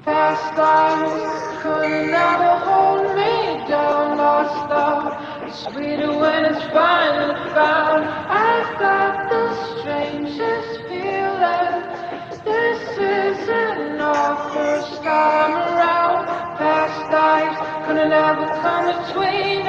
Past lives could never hold me down. Lost love is sweeter when it's finally found. I've got the strangest feeling. This isn't our first time around. Past lives could never come between